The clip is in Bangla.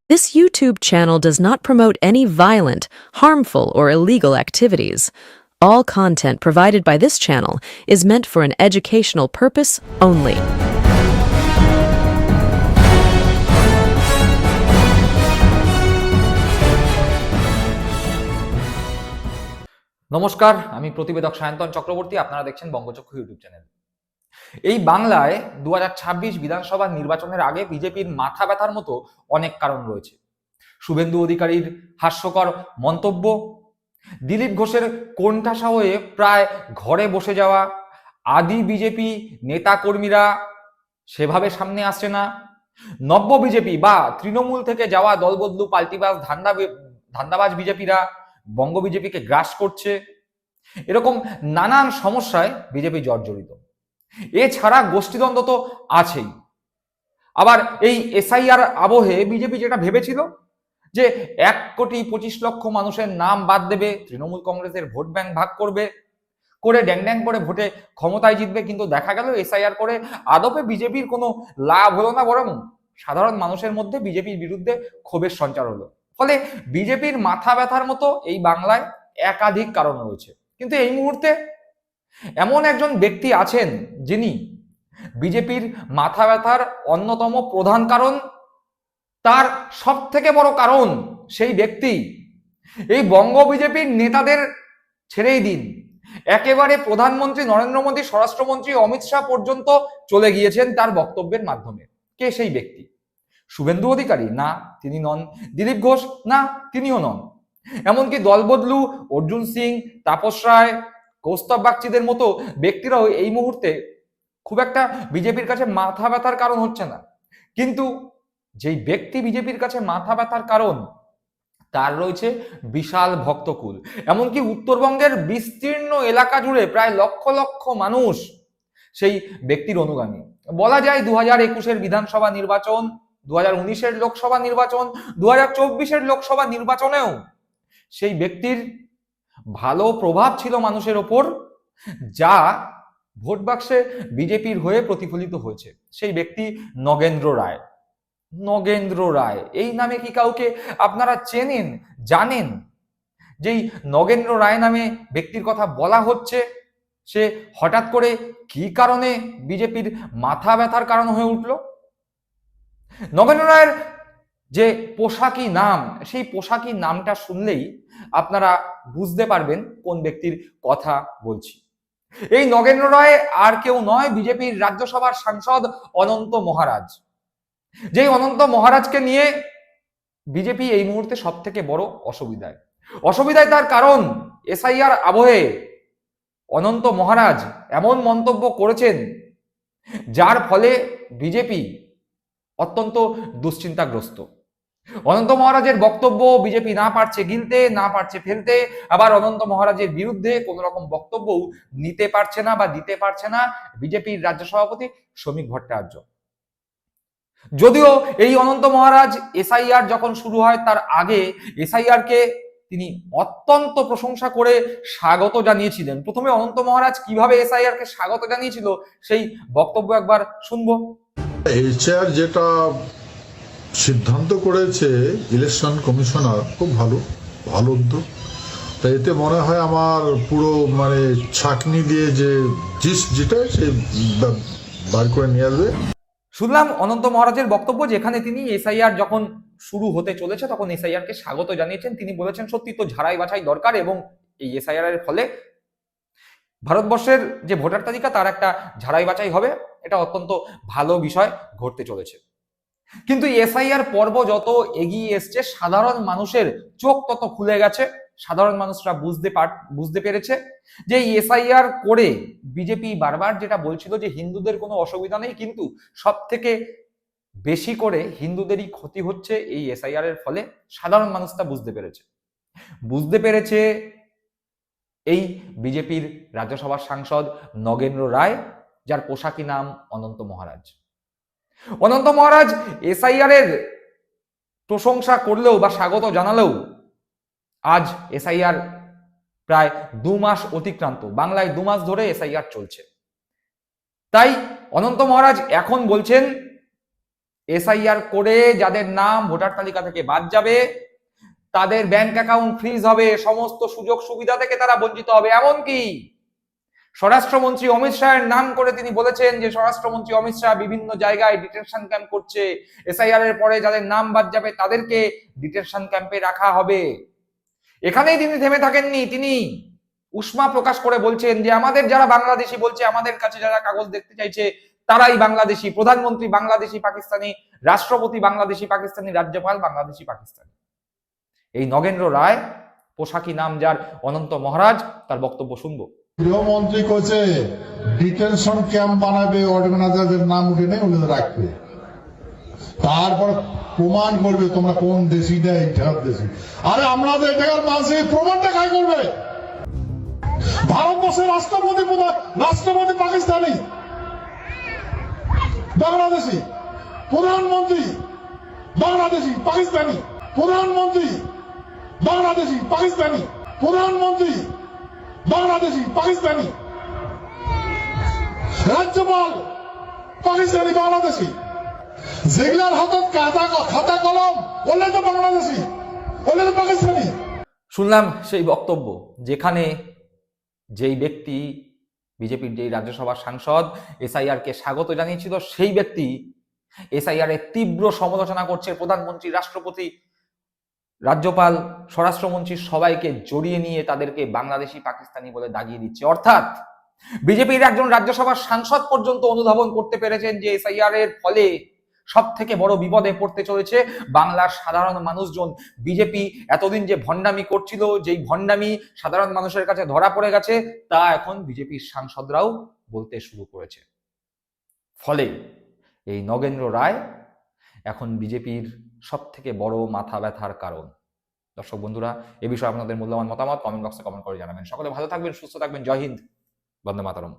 This YouTube channel does not promote any violent, harmful, or illegal activities. All content provided by this channel is meant for an educational purpose only. নমস্কার, আমি প্রতিবেদক সায়ন্তন চক্রবর্তী। আপনারা দেখছেন বঙ্গচক্ষু ইউটিউব চ্যানেল। এই বাংলায় 2026 বিধানসভা নির্বাচনের আগে বিজেপির মাথা ব্যথার মতো অনেক কারণ রয়েছে। শুভেন্দু অধিকারীর হাস্যকর মন্তব্য, দিলীপ ঘোষের কোণঠাসা হয়ে প্রায় ঘরে বসে যাওয়া, আদি বিজেপি নেতা কর্মীরা সেভাবে সামনে আসছে না, নব্য বিজেপি বা তৃণমূল থেকে যাওয়া দলবদলু পাল্টিবাজ ধান্দাবাজ বিজেপিরা বঙ্গ বিজেপিকে গ্রাস করছে, এরকম নানান সমস্যায় বিজেপি জর্জরিত। এছাড়া গোষ্ঠীদ্বন্দ্ব তো আছেই। আবার এই এসআইআর আবহে বিজেপি যেটা ভেবেছিল যে 1,25,00,000 মানুষের নাম বাদ দেবে, তৃণমূল কংগ্রেসের ভোট ব্যাংক ভাগ করবে, করে ড্যাং ড্যাং করে ভোটে ক্ষমতায় জিতবে, কিন্তু দেখা গেল এসআইআর করে আদপে বিজেপির কোনো লাভ হলো না, বরং সাধারণ মানুষের মধ্যে বিজেপির বিরুদ্ধে ক্ষোভের সঞ্চার হলো। ফলে বিজেপির মাথা ব্যথার মতো এই বাংলায় একাধিক কারণ রয়েছে। কিন্তু এই মুহূর্তে এমন একজন ব্যক্তি আছেন যিনি বিজেপির মাথা ব্যথার অন্যতম প্রধান কারণ, তার সব থেকে বড় কারণ সেই ব্যক্তি এই বঙ্গ বিজেপির নেতাদের ছেড়েই দিন, একেবারে প্রধানমন্ত্রী নরেন্দ্র মোদী, স্বরাষ্ট্রমন্ত্রী অমিত শাহ পর্যন্ত চলে গিয়েছেন তার বক্তব্যের মাধ্যমে। কে সেই ব্যক্তি? শুভেন্দু অধিকারী? না, তিনি নন। দিলীপ ঘোষ? না, তিনিও নন। এমনকি দলবদলু অর্জুন সিং, তাপস রায়, কৌস্তব বাগচিদের মতো ব্যক্তিরাও এই মুহূর্তে খুব একটা বিজেপির কাছে মাথা ব্যথার কারণ হচ্ছে না। কিন্তু যেই ব্যক্তি বিজেপির কাছে মাথা ব্যথার কারণ, তার রয়েছে বিশাল ভক্তকুল। এমনকি উত্তরবঙ্গের বিস্তীর্ণ এলাকা জুড়ে প্রায় লক্ষ লক্ষ মানুষ সেই ব্যক্তির অনুগামী। বলা যায় 2021-এর বিধানসভা নির্বাচন, 2019-এর লোকসভা নির্বাচন, 2024-এর লোকসভা নির্বাচনেও সেই ব্যক্তির ভালো প্রভাব ছিল মানুষের ওপর, যা ভোট বাক্সে বিজেপির হয়ে প্রতিফলিত হয়েছে। সেই ব্যক্তি নগেন্দ্র রায়। নগেন্দ্র রায় এই নামে কি কাউকে আপনারা চেনেন, জানেন? যেই নগেন্দ্র রায় নামে ব্যক্তির কথা বলা হচ্ছে, সে হঠাৎ করে কি কারণে বিজেপির মাথা ব্যথার কারণ হয়ে উঠল? নগেন্দ্র রায়ের যে পোশাকি নাম, সেই পোশাকি নামটা শুনলেই আপনারা বুঝতে পারবেন কোন ব্যক্তির কথা বলছি। এই নগেন্দ্র রায় আর কেউ নয়, বিজেপির রাজ্যসভার সাংসদ অনন্ত মহারাজ। যেই অনন্ত মহারাজকে নিয়ে বিজেপি এই মুহূর্তে সব থেকে বড় অসুবিধায় তার কারণ, এসআইআর আবহে অনন্ত মহারাজ এমন মন্তব্য করেছেন যার ফলে বিজেপি অত্যন্ত দুশ্চিন্তাগ্রস্ত। অনন্ত মহারাজের বক্তব্য বিজেপি না পারছে গিলতে, না পারছে ফেলতে, আবার অনন্ত মহারাজের বিরুদ্ধে কোন রকম বক্তব্যও নিতে পারছে না বা দিতে পারছে না বিজেপির রাজ্য সভাপতি শ্রমিক ভট্টাচার্য। যদিও এই অনন্ত মহারাজ এসআইআর যখন শুরু হয় তার আগে এসআইআর কে তিনি অত্যন্ত প্রশংসা করে স্বাগত জানিয়েছিলেন। প্রথমে অনন্ত মহারাজ কিভাবে এসআইআর কে স্বাগত জানিয়েছিল সেই বক্তব্য একবার শুনবো। এইচআর যেটা সিদ্ধান্ত করেছে ইলেকশন কমিশনার, খুব ভালো উদ্যোগ। তাই এতে মনে হয় আমার পুরো ছাকনি দিয়ে যে যেটা সে বার করে নিয়ে আসবে। শুনলাম অনন্ত মহারাজের বক্তব্য, যেখানে তিনি এসআইআর যখন শুরু হতে চলেছে তখন এসআইআর কে স্বাগত জানিয়েছেন। তিনি বলেছেন সত্যি তো ঝাড়াই বাছাই দরকার, এবং এই এসআইআর এর ফলে ভারতবর্ষের যে ভোটার তালিকা তার একটা ঝাড়াই বাছাই হবে, এটা অত্যন্ত ভালো বিষয় ঘটতে চলেছে। কিন্তু এসআইআর পর্ব যত এগিয়ে এসছে, সাধারণ মানুষের চোখ তত খুলে গেছে। সাধারণ মানুষরা বুঝতে পেরেছে যে এসআইআর করে বিজেপি বারবার যেটা বলছিল যে হিন্দুদের কোনো অসুবিধা নেই, কিন্তু সব থেকে বেশি করে হিন্দুদেরই ক্ষতি হচ্ছে এই এসআইআর এর ফলে। সাধারণ মানুষ তা বুঝতে পেরেছে এই বিজেপির রাজ্যসভার সাংসদ নগেন্দ্র রায়, যার পোশাকি নাম অনন্ত মহারাজ। অনন্ত মহারাজ এসআইআর এর প্রশংসা করলেও বা স্বাগত জানালেও আজ এসআইআর প্রায় 2 মাস অতিক্রান্ত, বাংলায় 2 মাস ধরে এসআইআর চলছে। তাই অনন্ত মহারাজ এখন বলছেন এসআইআর করে যাদের নাম ভোটার তালিকা থেকে বাদ যাবে তাদের ব্যাংক অ্যাকাউন্ট ফ্রিজ হবে, সমস্ত সুযোগ সুবিধা থেকে তারা বঞ্চিত হবে। এমনকি স্বরাষ্ট্রমন্ত্রী অমিত শাহের নাম করে তিনি বলেছেন যে স্বরাষ্ট্রমন্ত্রী অমিত শাহ বিভিন্ন জায়গায় ডিটেনশন ক্যাম্প করছে, এসআইআর এর পরে যাদের নাম বাদ যাবে তাদেরকে ডিটেনশন ক্যাম্পে রাখা হবে। এখানেই তিনি থেমে থাকেননি, তিনি উষ্মা প্রকাশ করে বলছেন যে আমাদের যারা বাংলাদেশি বলছে, আমাদের কাছে যারা কাগজ দেখতে চাইছে তারাই বাংলাদেশি, প্রধানমন্ত্রী বাংলাদেশি পাকিস্তানি, রাষ্ট্রপতি বাংলাদেশি পাকিস্তানি, রাজ্যপাল বাংলাদেশি পাকিস্তানি। এই নগেন্দ্র রায়, পোশাকি নাম যার অনন্ত মহারাজ, তার বক্তব্য শুনবো। গৃহমন্ত্রী কইছে ডিটেনশন ক্যাম্প বানাবে, অর্গানাইজারদের নাম উঠে নেই ওগুলো রাখবে, তারপর প্রমাণ করবে তোমরা কোন দেশি দেয় এটার দেশি। আরে আমাদের এটার মাঝে প্রমাণটা কাই করবে? ভারতবর্ষের রাষ্ট্রপতি পাকিস্তানি, বাংলাদেশি প্রধানমন্ত্রী বাংলাদেশি পাকিস্তানি, প্রধানমন্ত্রী বাংলাদেশি পাকিস্তানি, প্রধানমন্ত্রী বাংলাদেশি পাকিস্তানি, রাজ্যপাল পাকিস্তানি বাংলাদেশি, যেগুলার হাতত খাতা কলম ওলে তো বাংলাদেশি, ওলে তো পাকিস্তানি। শুনলাম সেই বক্তব্য, যেখানে যেই ব্যক্তি বিজেপির যেই রাজ্যসভার সাংসদ এসআইআর কে স্বাগত জানিয়েছিল, সেই ব্যক্তি এসআইআর এর তীব্র সমালোচনা করছে। প্রধানমন্ত্রী, রাষ্ট্রপতি, রাজ্যপাল, স্বরাষ্ট্রমন্ত্রী সবাইকে জড়িয়ে নিয়ে তাদেরকে বাংলাদেশি পাকিস্তানি বলে দাগিয়ে দিচ্ছে। অর্থাৎ বিজেপির একজন রাজ্যসভার সাংসদ পর্যন্ত অনুধাবন করতে পেরেছেন যে এসআইআর এর ফলে সব থেকে বড় বিপদে পড়তে চলেছে বাংলার সাধারণ মানুষজন। বিজেপি এতদিন যে ভণ্ডামি করছিল, যেই ভণ্ডামি সাধারণ মানুষের কাছে ধরা পড়ে গেছে, তা এখন বিজেপির সাংসদরাও বলতে শুরু করেছে। ফলে এই নগেন্দ্র রায় এখন বিজেপির সব থেকে বড় মাথা ব্যথার কারণ। দর্শক বন্ধুরা, এ বিষয়ে আপনাদের মূল্যবান মতামত কমেন্ট বক্সে কমেন্ট করে জানাবেন। সকলে ভালো থাকবেন, সুস্থ থাকবেন। জয় হিন্দ, বন্দে মাতরম।